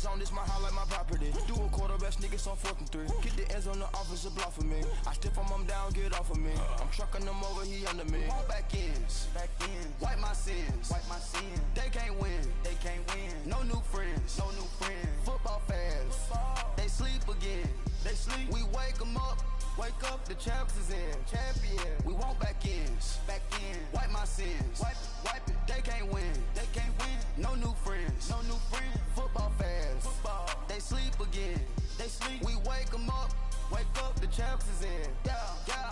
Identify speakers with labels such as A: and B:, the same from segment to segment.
A: zone, this my highlight, my property. Do a quarter best niggas on 4th and 3. Get the ends on the officer block for me. I stiff him down, get off of me. I'm trucking them over, he under me. Won't back ends, wipe my sins, They can't win, No new friends, Football fans, they sleep again. We wake them up, the champs is in. Champion, we won't back ends, wipe my sins, wipe it. They can't win, No new friends, Football fans, they sleep again. We wake them up, the champs is in. Yeah.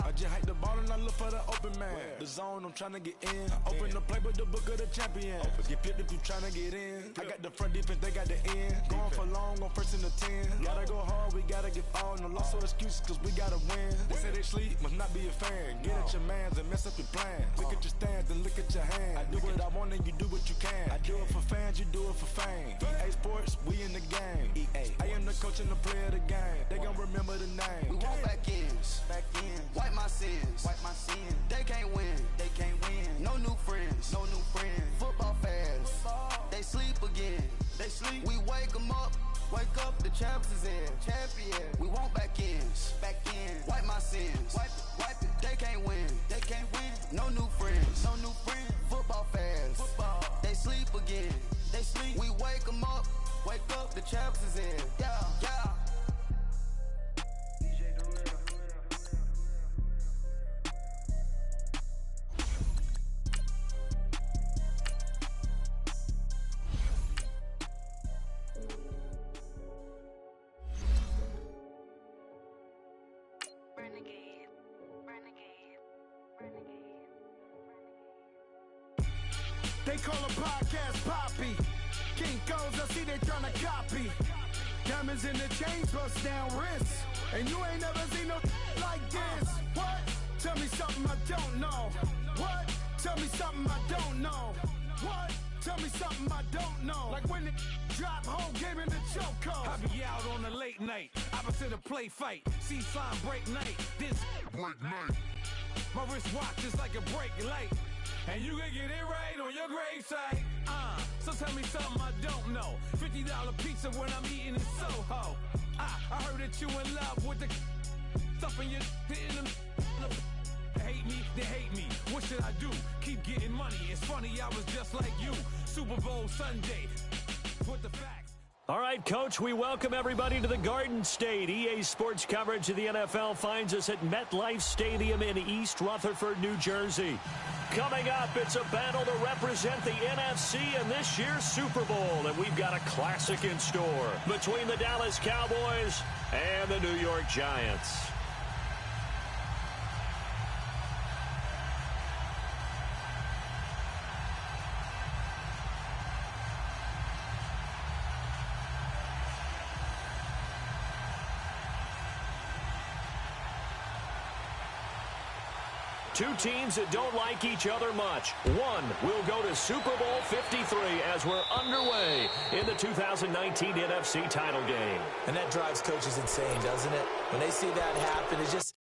B: I just hike the ball and I look for the open man. The zone, I'm tryna get in. Open the playbook, the book of the champion. Get flipped if you tryna get in. I got the front defense, they got the end. Going for long, on 1st and 10. Gotta go hard, we gotta get all. No loss or excuses, cause we gotta win. They say they sleep, must not be a fan. Get at your mans and mess up your plans. Look at your stands and look at your hands. I do what I want and you do what you can. I do it for fans, you do it for fame. EA Sports, we in the game. I am the coach and the player of the game. They gon' remember the name.
A: We won't back ends, wipe my sins, They can't win, No new friends, Football fans, they sleep again. We wake them up, the champs is in. Champion, we won't back ends, wipe my sins, wipe it. They can't win, No new friends, Football fans, they sleep again. We wake them up, the champs is in. Yeah.
C: They call a podcast Poppy. Kinkos, I see they tryna copy. Diamonds in the chains, bust down wrists. And you ain't never seen no like this. What? Tell me something I don't know. What? Tell me something I don't know. What? Tell me something I don't know. Like when the drop whole game in the chokehold.
D: I be out on a late night, opposite a play fight. See sign break night, this break night. My wristwatch is like a break light. And you can get it right on your gravesite. So tell me something I don't know. $50 pizza when I'm eating in Soho. I heard that you in love with the stuff in your hitting them. They hate me, they hate me. What should I do? Keep getting money. It's funny, I was just like you. Super Bowl Sunday. With the facts.
E: All right, Coach, we welcome everybody to the Garden State. EA Sports coverage of the NFL finds us at MetLife Stadium in East Rutherford, New Jersey. Coming up, it's a battle to represent the NFC in this year's Super Bowl, and we've got a classic in store between the Dallas Cowboys and the New York Giants. Two teams that don't like each other much. One will go to Super Bowl 53 as we're underway in the 2019 NFC title game.
F: And that drives coaches insane, doesn't it? When they see that happen, it's just...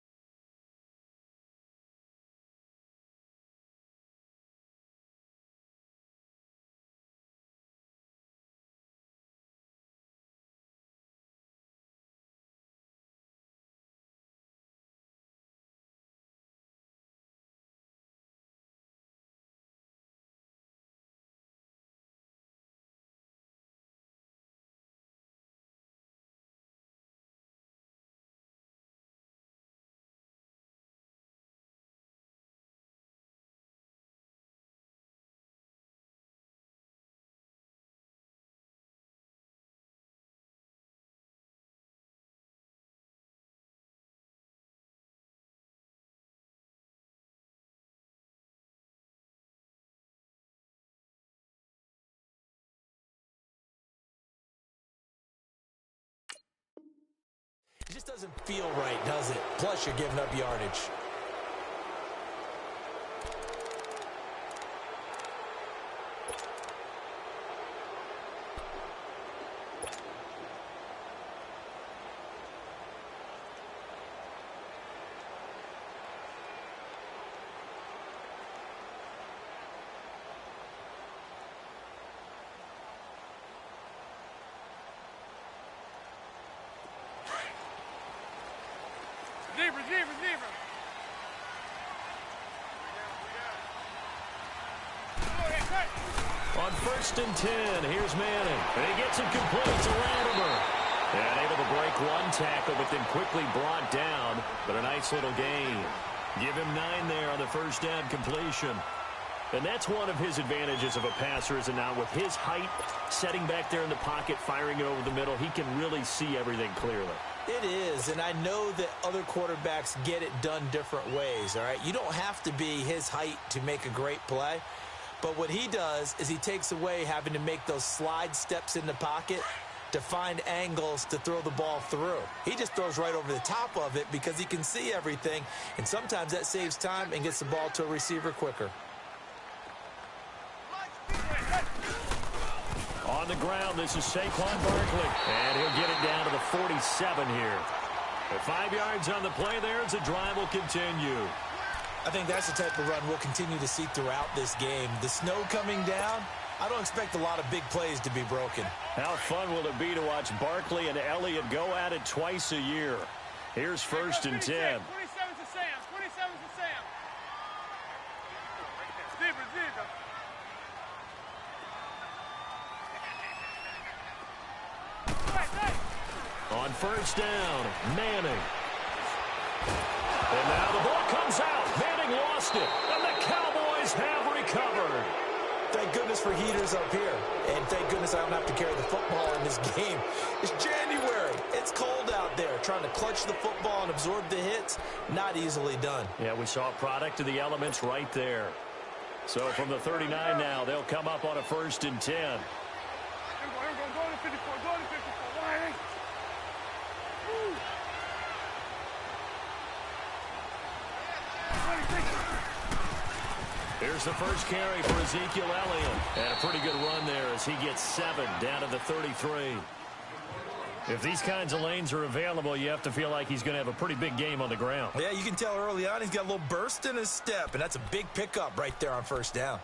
F: It just doesn't feel right, does it? Plus, you're giving up yardage.
E: On 1st and 10, here's Manning. And he gets it complete to Latimer. And able to break one tackle, but then quickly brought down. But a nice little gain. Give him 9 there on the first down completion. And that's one of his advantages of a passer, is it not? With his height, setting back there in the pocket, firing it over the middle, he can really see everything clearly.
F: It is, and I know that other quarterbacks get it done different ways, all right? You don't have to be his height to make a great play. But what he does is he takes away having to make those slide steps in the pocket to find angles to throw the ball through. He just throws right over the top of it because he can see everything, and sometimes that saves time and gets the ball to a receiver quicker.
E: On the ground, this is Saquon Barkley, and he'll get it down to the 47 here. At 5 yards on the play there, as the drive will continue.
F: I think that's the type of run we'll continue to see throughout this game. The snow coming down, I don't expect a lot of big plays to be broken.
E: How fun will it be to watch Barkley and Elliott go at it twice a year? Here's 1st and 10.
G: 27 to Sam. 27 to Sam. Zebra.
E: On 1st down, Manning. And now the ball comes out. Manning lost it, and the Cowboys have recovered.
F: Thank goodness for heaters up here. And thank goodness I don't have to carry the football in this game. It's January. It's cold out there. Trying to clutch the football and absorb the hits, not easily done.
E: Yeah, we saw a product of the elements right there. So from the 39 now, they'll come up on a 1st and 10.
G: Go to 54. Go to 54. Why?
E: Here's the first carry for Ezekiel Elliott. And a pretty good run there as he gets 7 down to the 33. If these kinds of lanes are available, you have to feel like he's going to have a pretty big game on the ground.
F: Yeah, you can tell early on he's got a little burst in his step, and that's a big pickup right there on 1st down.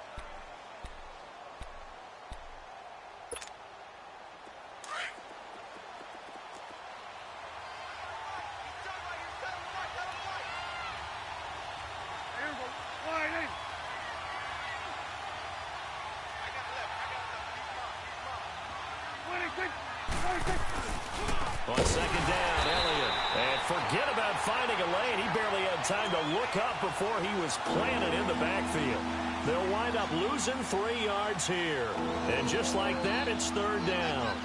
E: On 2nd down, Elliott. And forget about finding a lane. He barely had time to look up before he was planted in the backfield. They'll wind up losing 3 yards here. And just like that, it's 3rd down.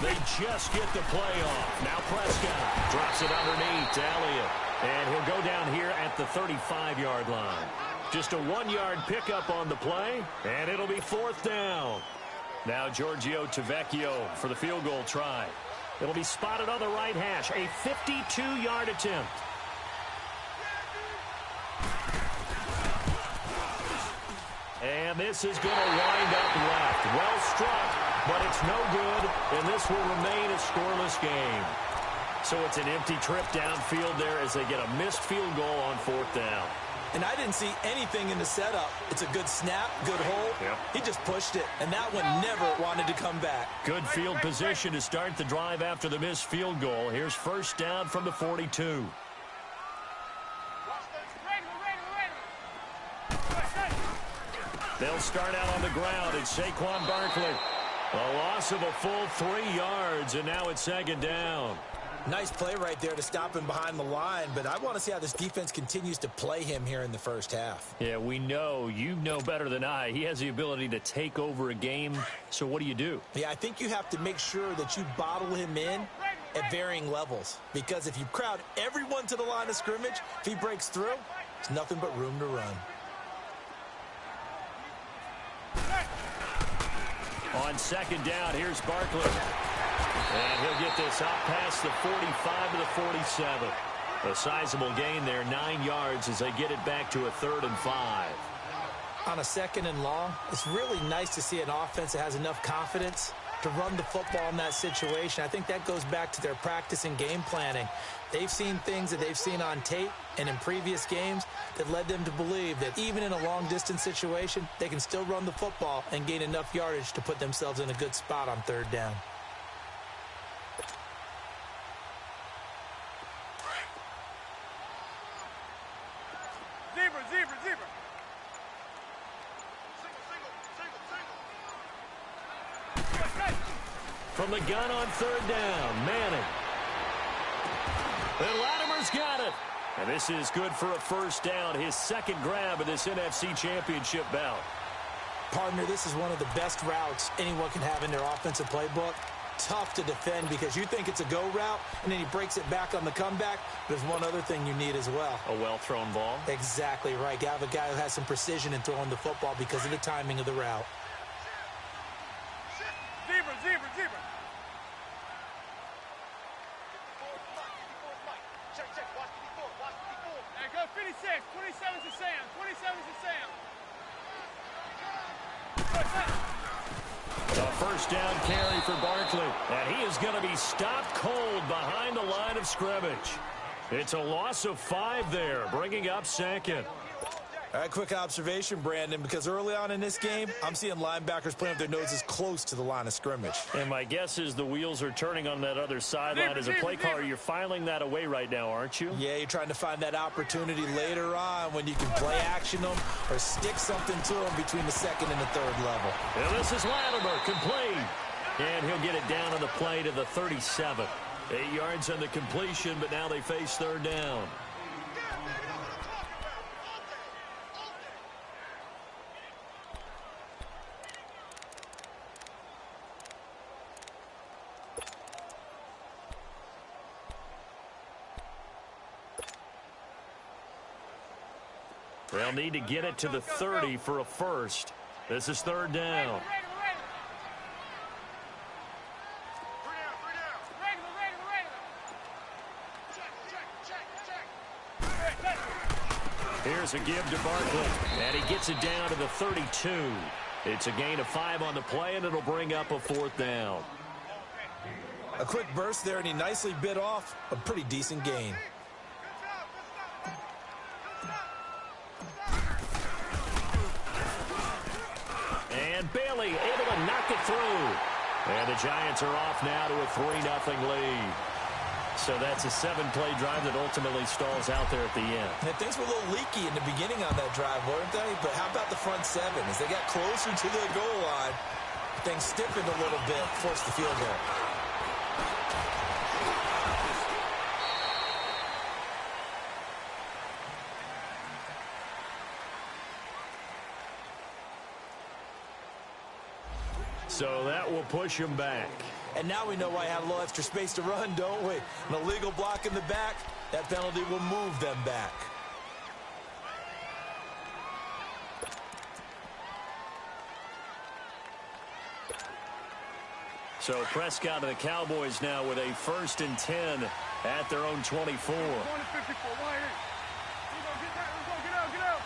E: They just get the play off. Now Prescott drops it underneath to Elliott. And he'll go down here at the 35-yard line. Just a 1-yard pickup on the play, and it'll be 4th down. Now Giorgio Tavecchio for the field goal try. It'll be spotted on the right hash. A 52-yard attempt. And this is going to wind up left. Well struck, but it's no good, and this will remain a scoreless game. So it's an empty trip downfield there as they get a missed field goal on 4th down.
F: And I didn't see anything in the setup. It's a good snap, good hole.
E: Yep.
F: He just pushed it, and that one never wanted to come back.
E: Good field position to start the drive after the missed field goal. Here's 1st down from the 42. They'll start out on the ground. It's Saquon Barkley. A loss of a full 3 yards, and now it's 2nd down.
F: Nice play right there to stop him behind the line, but I want to see how this defense continues to play him here in the first half.
E: Yeah, we know. You know better than I. He has the ability to take over a game, so what do?
F: Yeah, I think you have to make sure that you bottle him in at varying levels, because if you crowd everyone to the line of scrimmage, if he breaks through, there's nothing but room to run.
E: On second down, here's Barkley. And he'll get this out past the 45 to the 47. A sizable gain there, 9 yards as they get it back to a 3rd and 5.
F: On a 2nd and long, it's really nice to see an offense that has enough confidence to run the football in that situation. I think that goes back to their practice and game planning. They've seen things that they've seen on tape and in previous games that led them to believe that even in a long-distance situation, they can still run the football and gain enough yardage to put themselves in a good spot on 3rd down.
G: Zebra, zebra, zebra.
E: From the gun on 3rd down, Manning. And Latimer's got it. And this is good for a 1st down, his 2nd grab of this NFC Championship bout.
F: Partner, this is one of the best routes anyone can have in their offensive playbook. Tough to defend because you think it's a go route, and then he breaks it back on the comeback. There's one other thing you need as well.
E: A well-thrown ball.
F: Exactly right. You have a guy who has some precision in throwing the football because of the timing of the route.
G: Zebra, zebra, zebra. There goes 56. 27's to Sam. 27's to Sam.
E: A 1st down carry for Barkley. And he is going to be stopped cold behind the line of scrimmage. It's a loss of 5 there, bringing up 2nd.
F: All right, quick observation, Brandon, because early on in this game, I'm seeing linebackers playing with their noses close to the line of scrimmage.
E: And my guess is the wheels are turning on that other sideline. As a play caller, you're filing that away right now, aren't you?
F: Yeah, you're trying to find that opportunity later on when you can play action them or stick something to them between the 2nd and the 3rd level.
E: And this is Latimer, complete. And he'll get it down on the play to the 37. 8 yards on the completion, but now they face 3rd down. They'll need to get it to the 30 for a 1st. This is 3rd down. Here's a give to Barkley, and he gets it down to the 32. It's a gain of 5 on the play, and it'll bring up a 4th down.
F: A quick burst there, and he nicely bit off a pretty decent gain.
E: And Bailey able to knock it through. And the Giants are off now to a 3-0 lead. So that's a 7-play drive that ultimately stalls out there at the end.
F: And things were a little leaky in the beginning on that drive, weren't they? But how about the front 7? As they got closer to the goal line, things stiffened a little bit, forced the field goal.
E: So that will push him back.
F: And now we know why I had a little extra space to run, don't we? An illegal block in the back, that penalty will move them back.
E: So Prescott and the Cowboys now with a 1st and 10 at their own 24.
G: 54, wide in. Get out.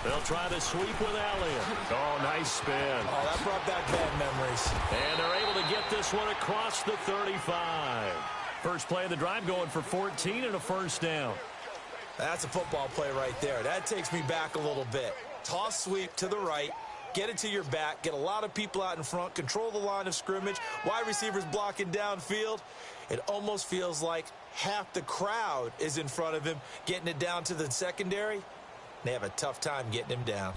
E: They'll try the sweep with Elliott. Oh, nice spin.
F: Oh, that brought back bad memories.
E: And they're able to get this one across the 35. First play of the drive going for 14 and a 1st down.
F: That's a football play right there. That takes me back a little bit. Toss sweep to the right. Get it to your back. Get a lot of people out in front. Control the line of scrimmage. Wide receivers blocking downfield. It almost feels like half the crowd is in front of him, getting it down to the secondary. They have a tough time getting him down.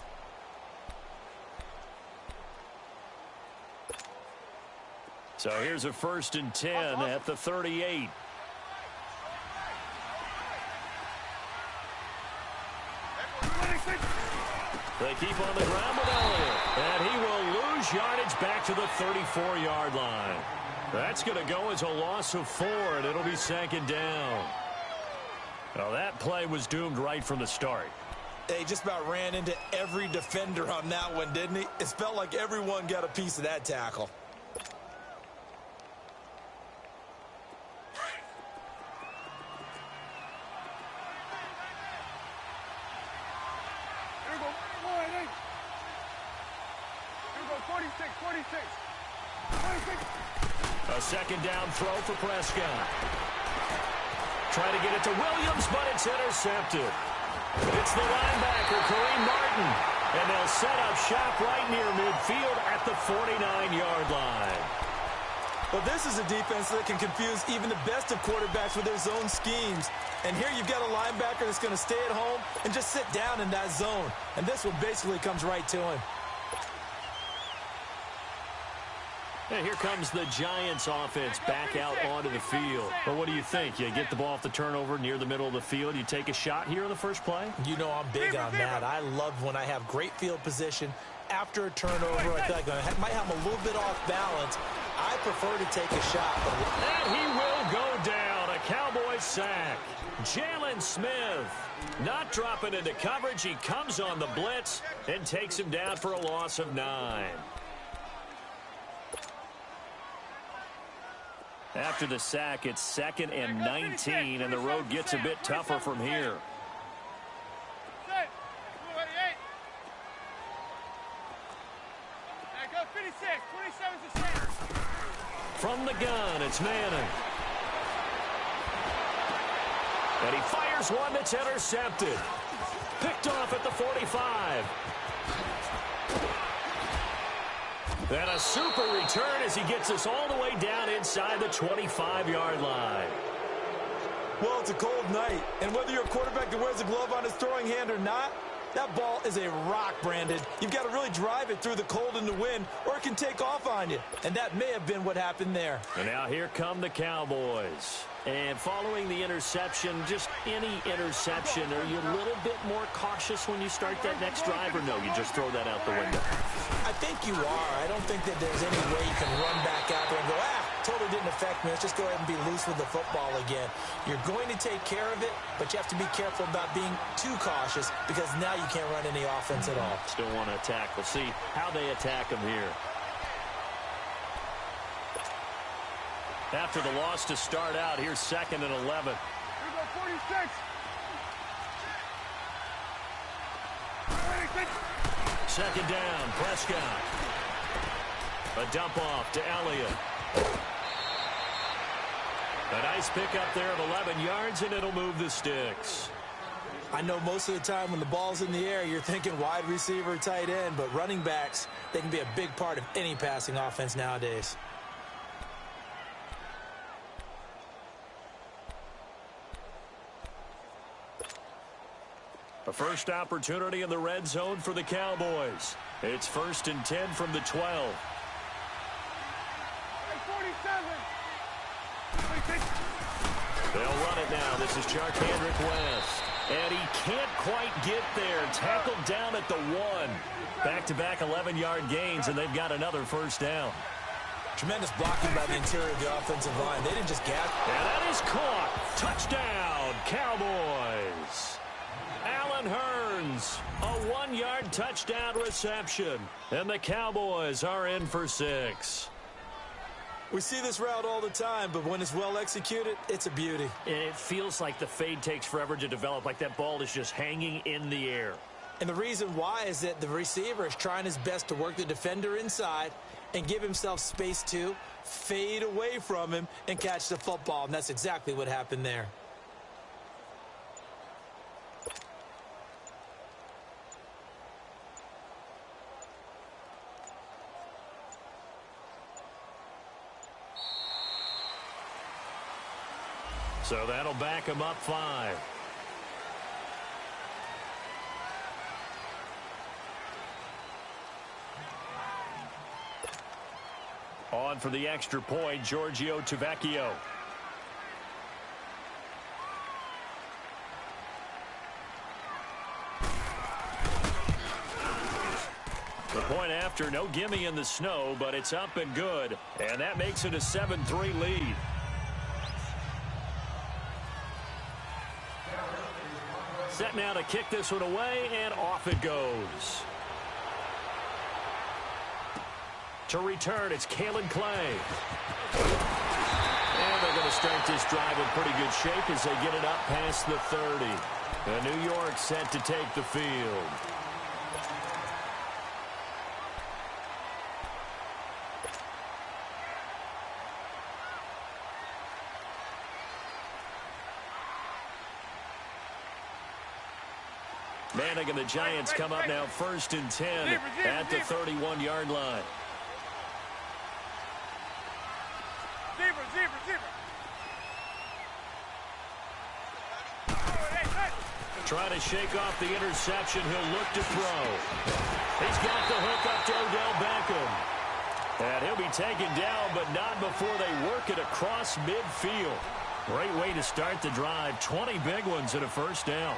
E: So here's a 1st and 10 at the 38. They keep on the ground with Elliott. And he will lose yardage back to the 34-yard line. That's going to go as a loss of 4, and it'll be 2nd down. Well, that play was doomed right from the start.
F: He just about ran into every defender on that one, didn't he? It felt like everyone got a piece of that tackle.
G: Here we go. 46, 46. 46.
E: A second down throw for Prescott. Trying to get it to Williams, but it's intercepted. It's the linebacker, Kareem Martin. And they'll set up shop right near midfield at the 49-yard line.
F: Well, this is a defense that can confuse even the best of quarterbacks with their zone schemes. And here you've got a linebacker that's going to stay at home and just sit down in that zone. And this one basically comes right to him.
E: And here comes the Giants offense back out onto the field. Well, what do you think? You get the ball off the turnover near the middle of the field. You take a shot here in the first play?
F: You know I'm big on that. I love when I have great field position after a turnover. I feel like I might have a little bit off balance. I prefer to take a shot.
E: And he will go down. A Cowboys sack. Jalen Smith not dropping into coverage. He comes on the blitz and takes him down for a loss of 9. After the sack, it's 2nd and 19, and the road gets a bit tougher from here. From the gun, it's Manning. And he fires one that's intercepted. Picked off at the 45. And a super return as he gets us all the way down inside the 25-yard line.
F: Well, it's a cold night, and whether you're a quarterback that wears a glove on his throwing hand or not, that ball is a rock, Brandon. You've got to really drive it through the cold and the wind, or it can take off on you. And that may have been what happened there.
E: And now here come the Cowboys. And following the interception, just any interception, are you a little bit more cautious when you start that next drive, or no, you just throw that out the window?
F: I think you are. I don't think that there's any way you can run back out there and go, totally didn't affect me. Let's just go ahead and be loose with the football again. You're going to take care of it, but you have to be careful about being too cautious because now you can't run any offense at all.
E: Still want to attack. We'll see how they attack them here. After the loss to start out, here's 2nd and 11.
G: Here we go, 46. 46.
E: Second down, Prescott. A dump off to Elliott. A nice pickup there of 11 yards, and it'll move the sticks.
F: I know most of the time when the ball's in the air, you're thinking wide receiver, tight end, but running backs, they can be a big part of any passing offense nowadays.
E: A first opportunity in the red zone for the Cowboys. It's 1st and 10 from the 12.
G: 47. 46.
E: They'll run it now. This is Charcandrick West. And he can't quite get there. Tackled down at the 1. Back-to-back 11-yard gains, and they've got another first down.
F: Tremendous blocking by the interior of the offensive line. They didn't just gap.
E: And that is caught. Touchdown, Cowboys. Allen Hurns, a 1-yard touchdown reception. And the Cowboys are in for 6.
F: We see this route all the time, but when it's well executed, it's a beauty.
E: And it feels like the fade takes forever to develop, like that ball is just hanging in the air.
F: And the reason why is that the receiver is trying his best to work the defender inside and give himself space to fade away from him and catch the football. And that's exactly what happened there.
E: So that'll back him up 5. On for the extra point, Giorgio Tavecchio. The point after, no gimme in the snow, but it's up and good. And that makes it a 7-3 lead. Set now to kick this one away, and off it goes. To return, it's Kalen Clay. And they're going to start this drive in pretty good shape as they get it up past the 30. And New York set to take the field. Manning and the Giants come up now 1st and 10 at the 31-yard line. Trying to shake off the interception. He'll look to throw. He's got the hook up to Odell Beckham. And he'll be taken down, but not before they work it across midfield. Great way to start the drive. 20 big ones and a first down.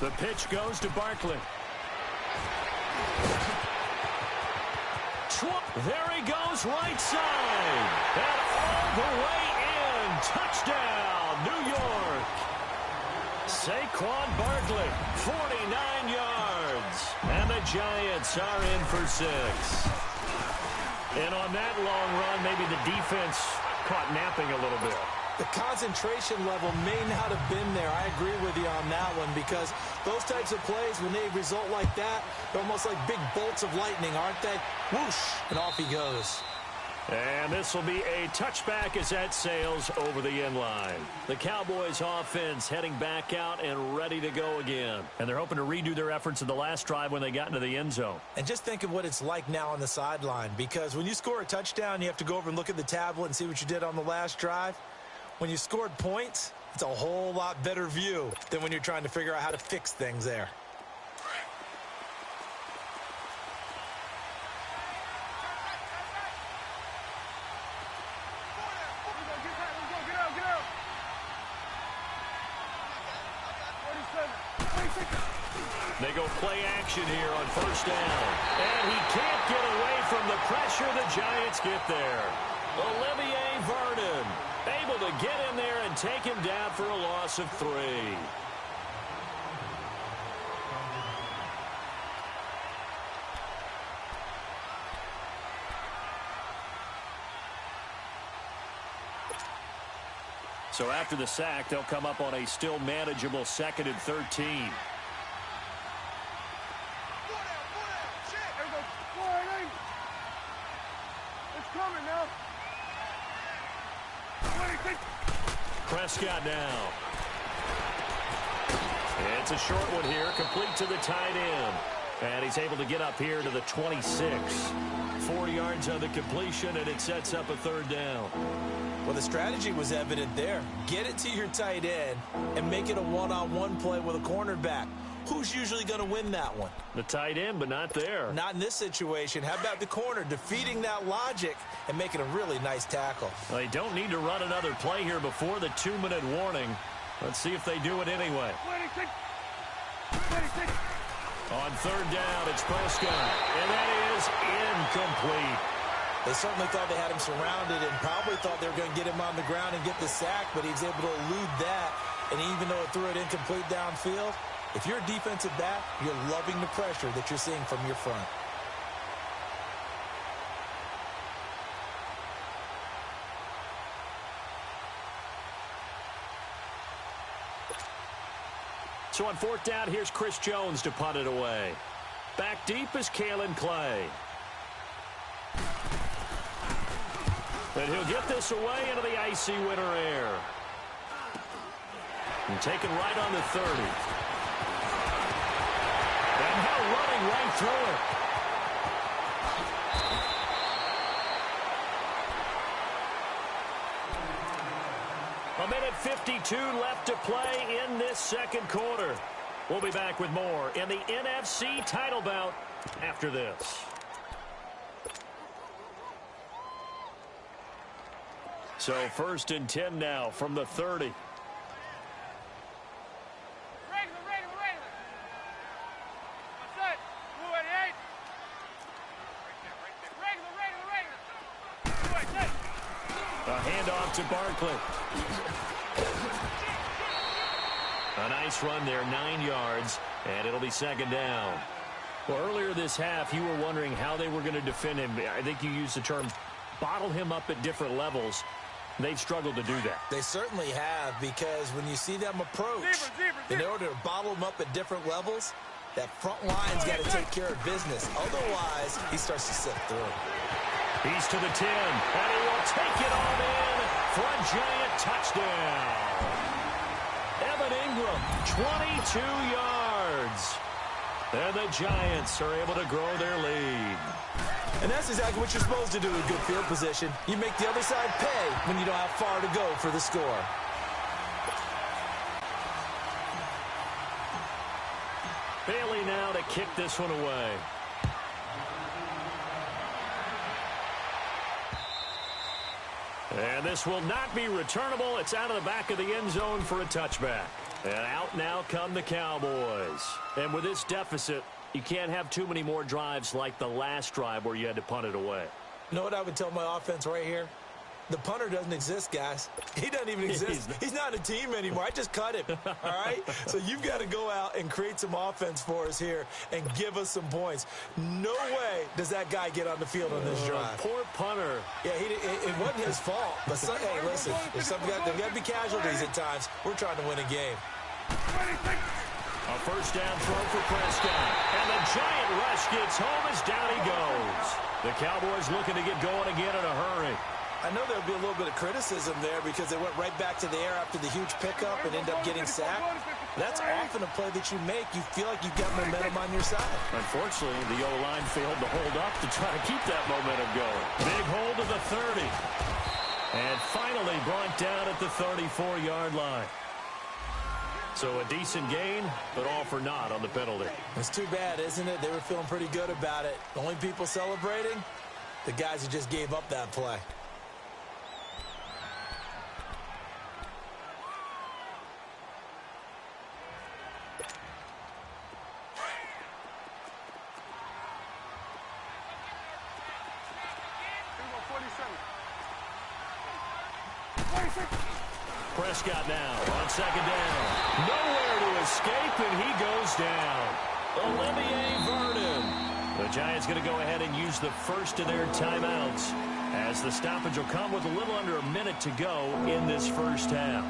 E: The pitch goes to Barkley. There he goes, right side. And all the way in. Touchdown, New York. Saquon Barkley, 49 yards. And the Giants are in for 6. And on that long run, maybe the defense caught napping a little bit.
F: The concentration level may not have been there. I agree with you on that one because those types of plays, when they result like that, they're almost like big bolts of lightning, aren't they? Whoosh, and off he goes.
E: And this will be a touchback as that sails over the end line. The Cowboys offense heading back out and ready to go again. And they're hoping to redo their efforts in the last drive when they got into the end zone.
F: And just think of what it's like now on the sideline, because when you score a touchdown, you have to go over and look at the tablet and see what you did on the last drive. When you scored points, it's a whole lot better view than when you're trying to figure out how to fix things there.
E: They go play action here on first down. And he can't get away from the pressure. The Giants get there. Olivier Vernon able to get in there and take him down for a loss of 3. So after the sack, they'll come up on a still manageable 2nd and 13. Prescott now. It's a short one here, complete to the tight end. And he's able to get up here to the 26. 4 yards on the completion, and it sets up a 3rd down.
F: Well, the strategy was evident there. Get it to your tight end and make it a one-on-one play with a cornerback. Who's usually going to win that one?
E: The tight end, but not there.
F: Not in this situation. How about the corner defeating that logic and making a really nice tackle?
E: Well, they don't need to run another play here before the 2-minute warning. Let's see if they do it anyway. On 3rd down, it's Prescott, and that is incomplete.
F: They certainly thought they had him surrounded and probably thought they were going to get him on the ground and get the sack, but he was able to elude that. And even though it threw it incomplete downfield, if you're a defensive back, you're loving the pressure that you're seeing from your front.
E: So on 4th down, here's Chris Jones to punt it away. Back deep is Kalen Clay. And he'll get this away into the icy winter air. And taken right on the 30. And now running right through it. A minute 52 left to play in this 2nd quarter. We'll be back with more in the NFC title bout after this. So 1st and 10 now from the 30. Handoff to Barkley. A nice run there, 9 yards, and it'll be second down. Well, earlier this half, you were wondering how they were going to defend him. I think you used the term bottle him up at different levels. They've struggled to do that.
F: They certainly have, because when you see them approach, in order to bottle them up at different levels, that front line's got to take care of business. Otherwise, he starts to slip through.
E: He's to the 10, and he will take it on in for a Giant touchdown. Evan Ingram, 22 yards. And the Giants are able to grow their lead.
F: And that's exactly what you're supposed to do in good field position. You make the other side pay when you don't have far to go for the score.
E: Bailey now to kick this one away. And this will not be returnable. It's out of the back of the end zone for a touchback. And out now come the Cowboys. And with this deficit, you can't have too many more drives like the last drive where you had to punt it away.
F: You know what I would tell my offense right here? The punter doesn't exist, guys. He doesn't even exist. He's not a team anymore. I just cut him, all right? So you've got to go out and create some offense for us here and give us some points. No way does that guy get on the field on this drive.
E: Poor punter.
F: Yeah, it wasn't his fault. But, hey, listen, there's got to be casualties at times. We're trying to win a game.
E: A first down throw for Prescott. And the Giant rush gets home as down he goes. The Cowboys looking to get going again in a hurry.
F: I know there'll be a little bit of criticism there because they went right back to the air after the huge pickup and end up getting sacked. That's often a play that you make. You feel like you've got momentum on your side.
E: Unfortunately, the O-line failed to hold up to try to keep that momentum going. Big hold to the 30. And finally brought down at the 34-yard line. So a decent gain, but all for naught on the penalty.
F: It's too bad, isn't it? They were feeling pretty good about it. The only people celebrating, the guys who just gave up that play.
E: Prescott now on second down. Nowhere to escape, and he goes down. Olivier Vernon. The Giants going to go ahead and use the first of their timeouts as the stoppage will come with a little under a minute to go in this first half.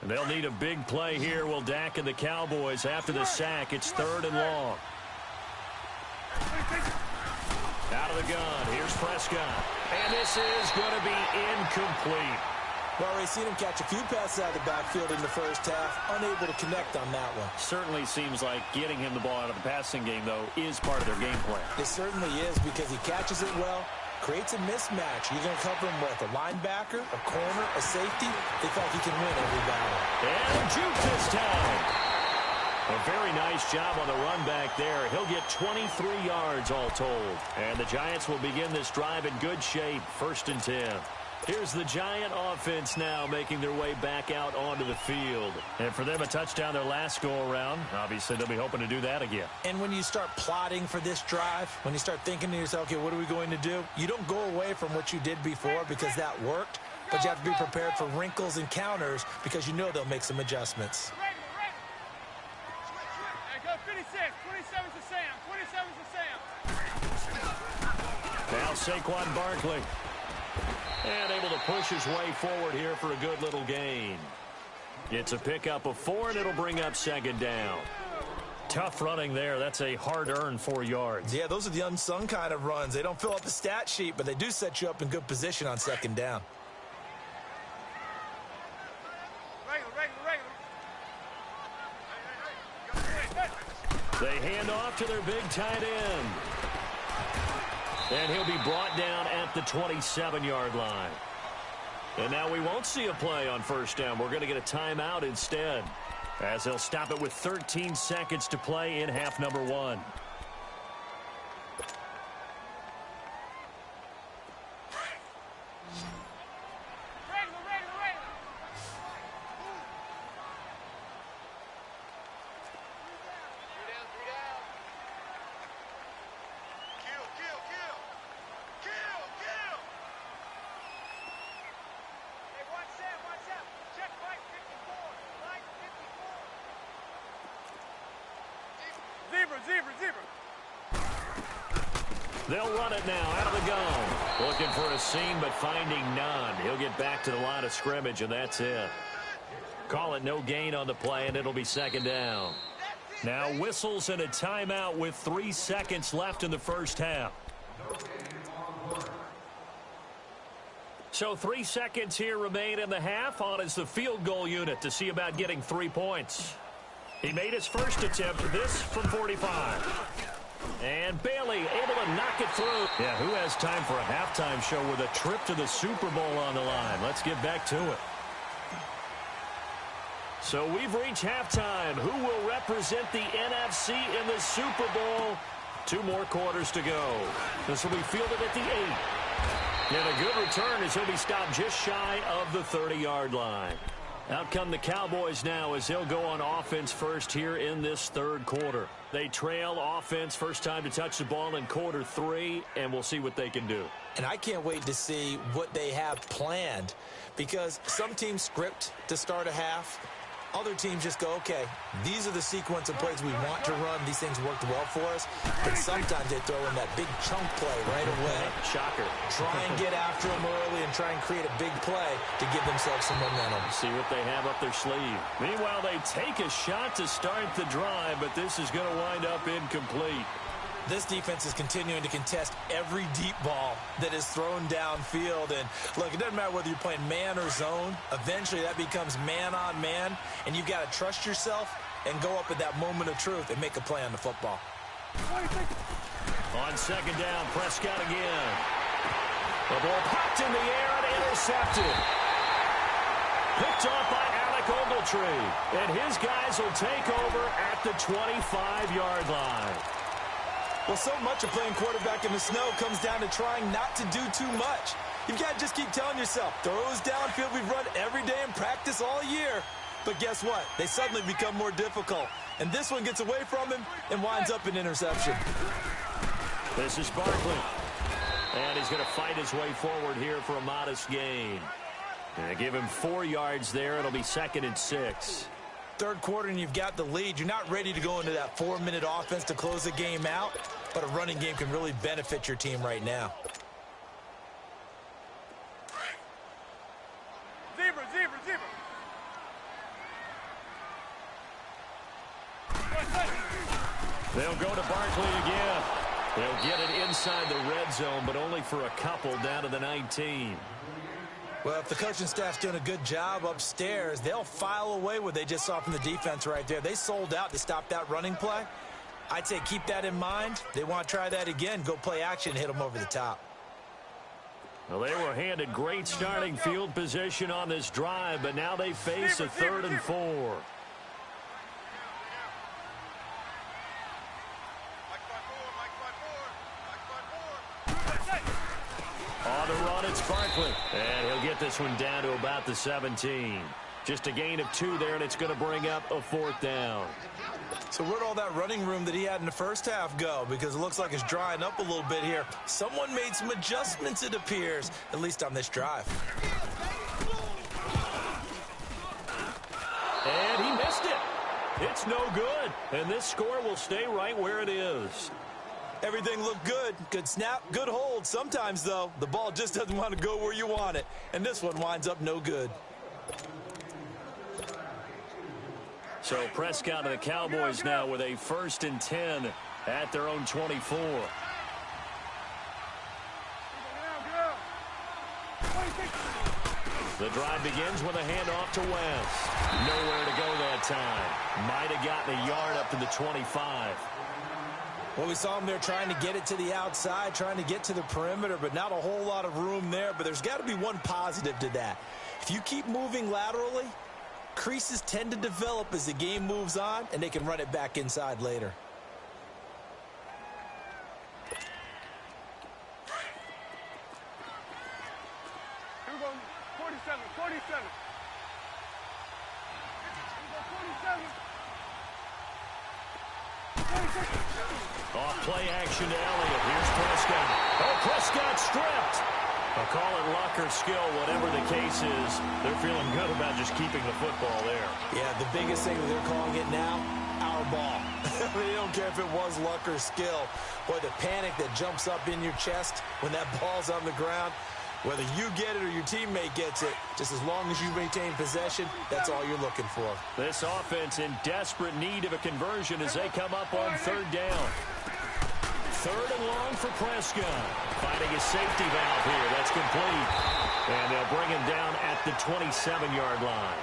E: And they'll need a big play here. Will Dak and the Cowboys after the sack. It's 3rd and long. Out of the gun. Here's Prescott. And this is going to be incomplete.
F: Well, we've seen him catch a few passes out of the backfield in the first half. Unable to connect on that one.
E: Certainly seems like getting him the ball out of the passing game, though, is part of their game plan.
F: It certainly is because he catches it well, creates a mismatch. You're going to cover him with a linebacker, a corner, a safety. They thought he can win every battle.
E: And juke this time. A very nice job on the run back there. He'll get 23 yards all told. And the Giants will begin this drive in good shape. 1st and 10. Here's the Giant offense now making their way back out onto the field. And for them, a touchdown their last go-around. Obviously, they'll be hoping to do that again.
F: And when you start plotting for this drive, when you start thinking to yourself, okay, what are we going to do? You don't go away from what you did before because that worked. But you have to be prepared for wrinkles and counters because you know they'll make some adjustments.
E: Now Saquon Barkley. And able to push his way forward here for a good little gain. It's a pickup of 4, and it'll bring up 2nd down. Tough running there. That's a hard-earned 4 yards.
F: Yeah, those are the unsung kind of runs. They don't fill up the stat sheet, but they do set you up in good position on 2nd down.
E: They hand off to their big tight end. And he'll be brought down at the 27-yard line. And now we won't see a play on 1st down. We're going to get a timeout instead, as they'll stop it with 13 seconds to play in half number 1. They'll run it now out of the gun. Looking for a seam, but finding none. He'll get back to the line of scrimmage, and that's it. Call it no gain on the play, and it'll be second down. Now whistles and a timeout with 3 seconds left in the first half. So 3 seconds here remain in the half. On is the field goal unit to see about getting 3 points. He made his first attempt, this from 45. And Bailey able to knock it through. Yeah, who has time for a halftime show with a trip to the Super Bowl on the line? Let's get back to it. So we've reached halftime. Who will represent the NFC in the Super Bowl? 2 more quarters to go. This will be fielded at the 8. And a good return as he'll be stopped just shy of the 30-yard line. Out come the Cowboys now as they'll go on offense first here in this third quarter. They trail offense first time to touch the ball in quarter 3, and we'll see what they can do.
F: And I can't wait to see what they have planned, because some teams script to start a half. Other teams just go, okay, these are the sequence of plays we want to run. These things worked well for us. But sometimes they throw in that big chunk play right away.
E: Shocker.
F: Try and get after them early and try and create a big play to give themselves some momentum.
E: See what they have up their sleeve. Meanwhile, they take a shot to start the drive, but this is going to wind up incomplete.
F: This defense is continuing to contest every deep ball that is thrown downfield. And, look, it doesn't matter whether you're playing man or zone. Eventually, that becomes man-on-man, and you've got to trust yourself and go up at that moment of truth and make a play on the football.
E: On second down, Prescott again. The ball popped in the air and intercepted. Picked off by Alec Ogletree. And his guys will take over at the 25-yard line.
F: Well, so much of playing quarterback in the snow comes down to trying not to do too much. You've got to just keep telling yourself, throws downfield we've run every day in practice all year. But guess what? They suddenly become more difficult. And this one gets away from him and winds up an interception.
E: This is Barkley. And he's going to fight his way forward here for a modest gain. And give him 4 yards there. It'll be 2nd and 6.
F: Third quarter and you've got the lead. You're not ready to go into that 4-minute offense to close the game out, but a running game can really benefit your team right now.
G: Zebra.
E: They'll go to Barkley again. They'll get it inside the red zone, but only for a couple down to the 19.
F: Well, if the coaching staff's doing a good job upstairs, they'll file away what they just saw from the defense right there. They sold out to stop that running play. I'd say keep that in mind. They want to try that again. Go play action and hit them over the top.
E: Well, they were handed great starting field position on this drive, but now they face a 3rd and 4. On the run, it's Barkley. And he'll get this one down to about the 17. Just a gain of 2 there, and it's going to bring up a 4th down.
F: So where'd all that running room that he had in the first half go? Because it looks like it's drying up a little bit here. Someone made some adjustments, it appears, at least on this drive.
E: And he missed it. It's no good. And this score will stay right where it is.
F: Everything looked good. Good snap, good hold. Sometimes, though, the ball just doesn't want to go where you want it. And this one winds up no good.
E: So Prescott and the Cowboys now with a 1st and 10 at their own 24. The drive begins with a handoff to West. Nowhere to go that time. Might have gotten a yard up to the 25.
F: Well, we saw him there trying to get it to the outside, trying to get to the perimeter, but not a whole lot of room there. But there's got to be one positive to that. If you keep moving laterally, creases tend to develop as the game moves on, and they can run it back inside later.
G: Here we go. 47. 47.
E: Off play action to Elliott. Here's Prescott. Oh, Prescott stripped. I'll call it luck or skill, whatever the case is. They're feeling good about just keeping the football there.
F: Yeah, the biggest thing that they're calling it now, our ball. They don't care if it was luck or skill. Boy, the panic that jumps up in your chest when that ball's on the ground, whether you get it or your teammate gets it, just as long as you maintain possession, that's all you're looking for.
E: This offense in desperate need of a conversion as they come up on third down. Third and long for Prescott. Finding a safety valve here. That's complete. And they'll bring him down at the 27-yard line.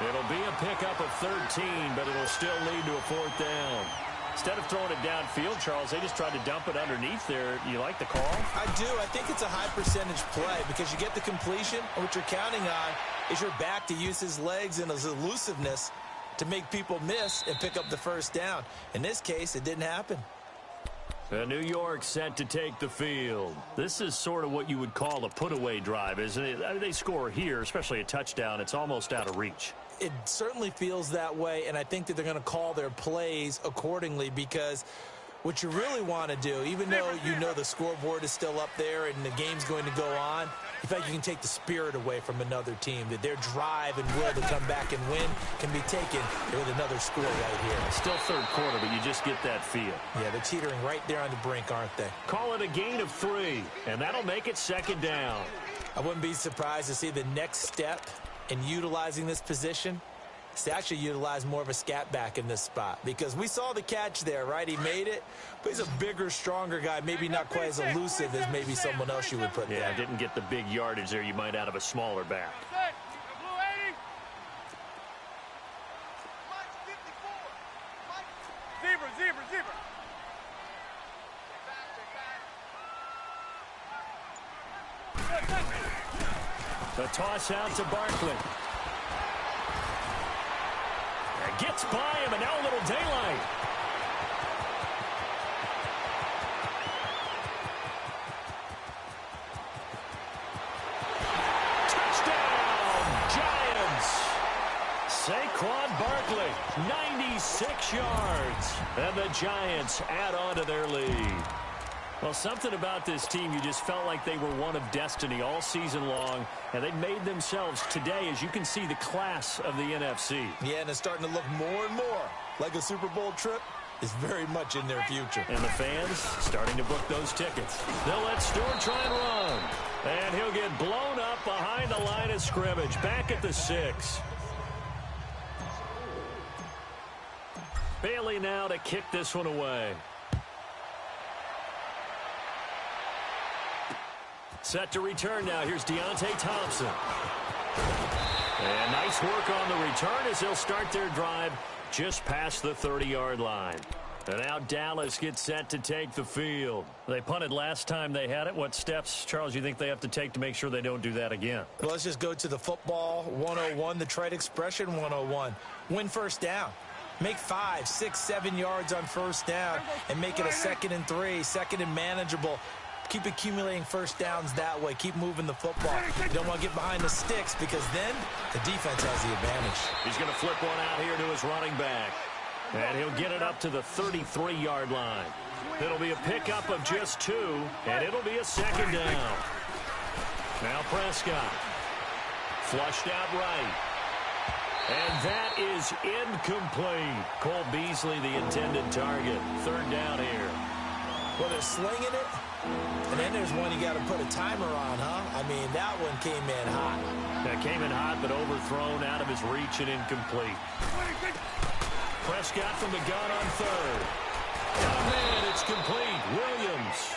E: It'll be a pickup of 13, but it'll still lead to a fourth down. Instead of throwing it downfield, Charles, they just tried to dump it underneath there. You like the call?
F: I do. I think it's a high-percentage play because you get the completion, and what you're counting on is your back to use his legs and his elusiveness to make people miss and pick up the first down. In this case, it didn't happen.
E: New York set to take the field. This is sort of what you would call a put-away drive, isn't it? I mean, they score here, especially a touchdown. It's almost out of reach.
F: It certainly feels that way, and I think that they're going to call their plays accordingly because what you really want to do, even though you know the scoreboard is still up there and the game's going to go on, in fact, you can take the spirit away from another team, that their drive and will to come back and win can be taken with another score right here.
E: Still third quarter, but you just get that feel.
F: Yeah, they're teetering right there on the brink, aren't they?
E: Call it a gain of 3, and that'll make it second down.
F: I wouldn't be surprised to see the next step in utilizing this position is to actually utilize more of a scat back in this spot, because we saw the catch there, right? He made it, but he's a bigger, stronger guy, maybe not quite as elusive as maybe someone else you would put there.
E: Yeah, didn't get the big yardage there you might out of a smaller back.
G: Zebra.
E: The toss out to Barkley. Gets by him, and now a little daylight. Touchdown, Giants. Saquon Barkley, 96 yards. And the Giants add on to their lead. Well, something about this team, you just felt like they were one of destiny all season long, and they made themselves today, as you can see, the class of the NFC.
F: Yeah, and it's starting to look more and more like a Super Bowl trip is very much in their future.
E: And the fans starting to book those tickets. They'll let Stewart try and run, and he'll get blown up behind the line of scrimmage, back at the 6. Bailey now to kick this one away. Set to return now. Here's Deontay Thompson. And nice work on the return as they'll start their drive just past the 30-yard line. And now Dallas gets set to take the field. They punted last time they had it. What steps, Charles, you think they have to take to make sure they don't do that again?
F: Well, let's just go to the football 101, the trade expression 101. Win first down. Make 5, 6, 7 yards on first down and make it a 2nd and 3, second and manageable. Keep accumulating first downs that way. Keep moving the football. You don't want to get behind the sticks because then the defense has the advantage.
E: He's going to flip one out here to his running back. And he'll get it up to the 33-yard line. It'll be a pickup of just 2, and it'll be a second down. Now Prescott. Flushed out right. And that is incomplete. Cole Beasley, the intended target. Third down here.
F: Well, they're slinging it. And then there's one you got to put a timer on, huh? I mean, that one came in hot.
E: That came in hot, but overthrown, out of his reach, and incomplete. Prescott from the gun on third. Oh, man, it's complete. Williams.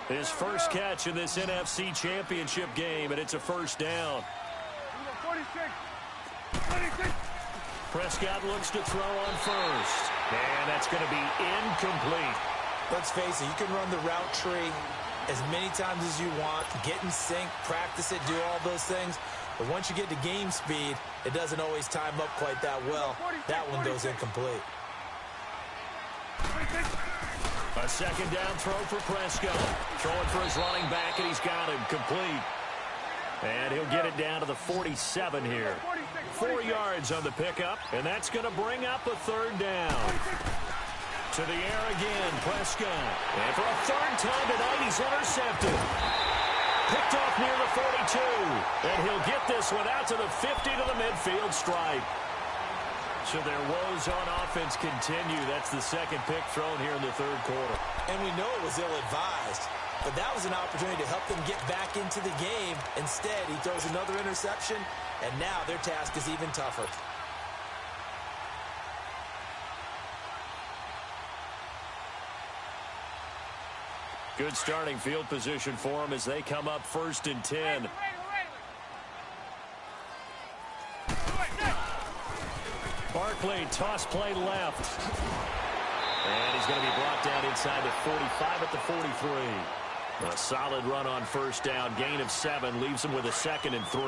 E: His first catch in this NFC Championship game, and it's a first down.
G: 46.
E: Prescott looks to throw on first. And that's going to be incomplete.
F: Let's face it, you can run the route tree as many times as you want, get in sync, practice it, do all those things. But once you get to game speed, it doesn't always time up quite that well. That one goes incomplete.
E: A second down throw for Prescott. Throwing for his running back, and he's got him complete. And he'll get it down to the 47 here. 4 yards on the pickup, and that's going to bring up a third down. To the air again, Prescott. And for a third time tonight, he's intercepted. Picked off near the 42. And he'll get this one out to the 50 to the midfield stripe. So their woes on offense continue. That's the second pick thrown here in the third quarter.
F: And we know it was ill-advised, but that was an opportunity to help them get back into the game. Instead, he throws another interception, and now their task is even tougher.
E: Good starting field position for them as they come up 1st and 10. Barkley, toss play left. And he's going to be brought down inside the 45 at the 43. A solid run on first down. Gain of 7 leaves him with a 2nd and 3.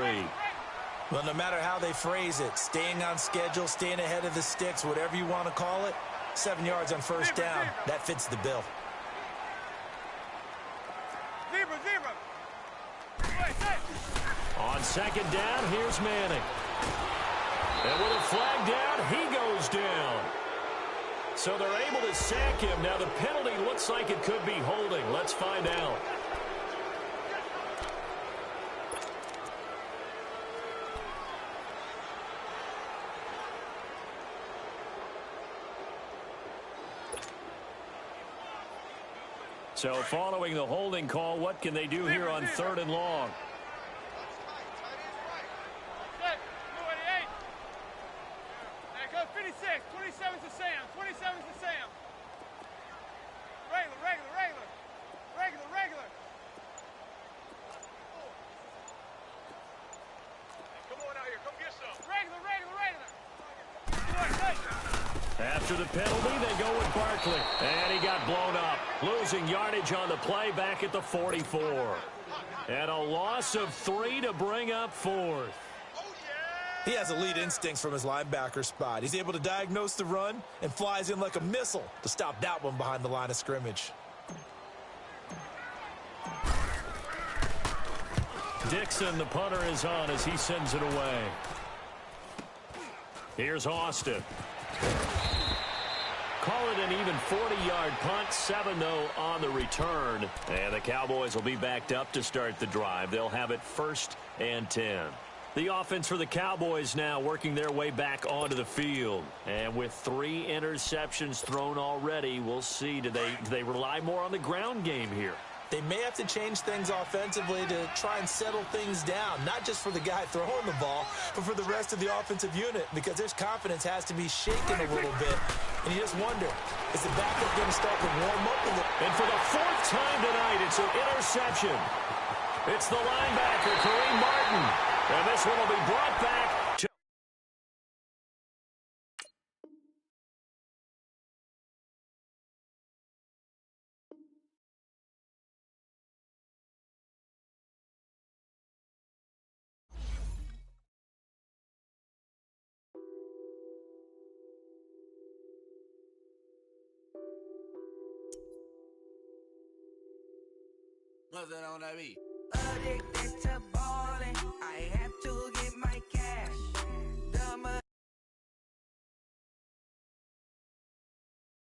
F: Well, no matter how they phrase it, staying on schedule, staying ahead of the sticks, whatever you want to call it, 7 yards on first down, that fits the bill.
E: On 2nd down, here's Manning. And with a flag down, he goes down. So they're able to sack him. Now the penalty looks like it could be holding. Let's find out. So following the holding call, what can they do here on 3rd and long? After the penalty, they go with Barkley. And he got blown up. Losing yardage on the play back at the 44. And a loss of 3 to bring up 4th.
F: He has elite instincts from his linebacker spot. He's able to diagnose the run and flies in like a missile to stop that one behind the line of scrimmage.
E: Dixon, the punter, is on as he sends it away. Here's Austin. Call it an even 40-yard punt, 7 though on the return. And the Cowboys will be backed up to start the drive. They'll have it 1st and 10. The offense for the Cowboys now working their way back onto the field. And with 3 interceptions thrown already, we'll see. Do they rely more on the ground game here?
F: They may have to change things offensively to try and settle things down, not just for the guy throwing the ball, but for the rest of the offensive unit, because their confidence has to be shaken a little bit. And you just wonder, is the backup going to start to warm up a little?
E: And for the 4th time tonight, it's an interception. It's the linebacker, Kareem Martin. And this one will be brought back to...
H: What's that on that beat? Addicted to ballin', I